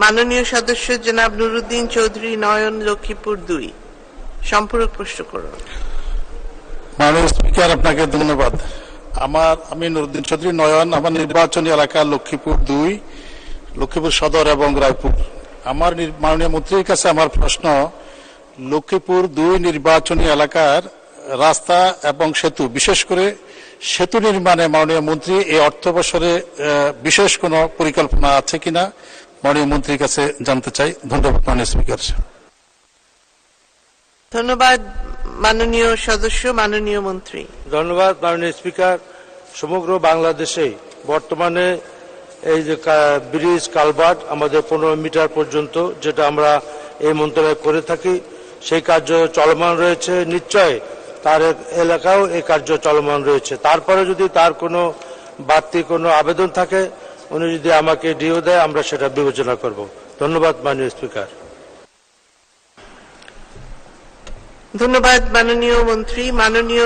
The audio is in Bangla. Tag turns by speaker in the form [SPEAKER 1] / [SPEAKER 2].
[SPEAKER 1] মাননীয় সদস্য জনাব নুরুদ্দিন চৌধুরী নয়ন, লক্ষ্মীপুর 2। সম্পূরক প্রশ্ন করুন।
[SPEAKER 2] মাননীয় স্পিকার, আপনাকে ধন্যবাদ। আমি নুরুদ্দিন চৌধুরী নয়ন, আমার নির্বাচনী এলাকা লক্ষ্মীপুর 2, লক্ষ্মীপুর সদর এবং রায়পুর। আমার মাননীয় মন্ত্রীর কাছে আমার প্রশ্ন, লক্ষ্মীপুর 2 নির্বাচনী এলাকার রাস্তা এবং সেতু, বিশেষ করে সেতু নির্মাণে মাননীয় মন্ত্রী এই অর্থ বছরে বিশেষ কোনো পরিকল্পনা আছে কিনা মাননীয় মন্ত্রীর কাছে জানতে চাই। ধন্যবাদ মাননীয় স্পিকার।
[SPEAKER 1] ধন্যবাদ মাননীয় সদস্য। মাননীয় মন্ত্রী।
[SPEAKER 3] ধন্যবাদ মাননীয় স্পিকার। সমগ্র বাংলাদেশে বর্তমানে এই যে ব্রিজ কালভার্ট আমাদের 15 মিটার পর্যন্ত, যেটা আমরা এই মন্ত্রণালয় করে থাকি, সেই কার্য চলমান রয়েছে। নিশ্চয় তার এলাকাও এই কার্য চলমান রয়েছে। তারপরে যদি তার কোনো বাড়তি কোনো আবেদন থাকে, উনি যদি আমাকে ডিও দেয়, আমরা সেটা বিবেচনা করব। ধন্যবাদ মাননীয় স্পিকার।
[SPEAKER 1] ধন্যবাদ মাননীয় মন্ত্রী। মাননীয়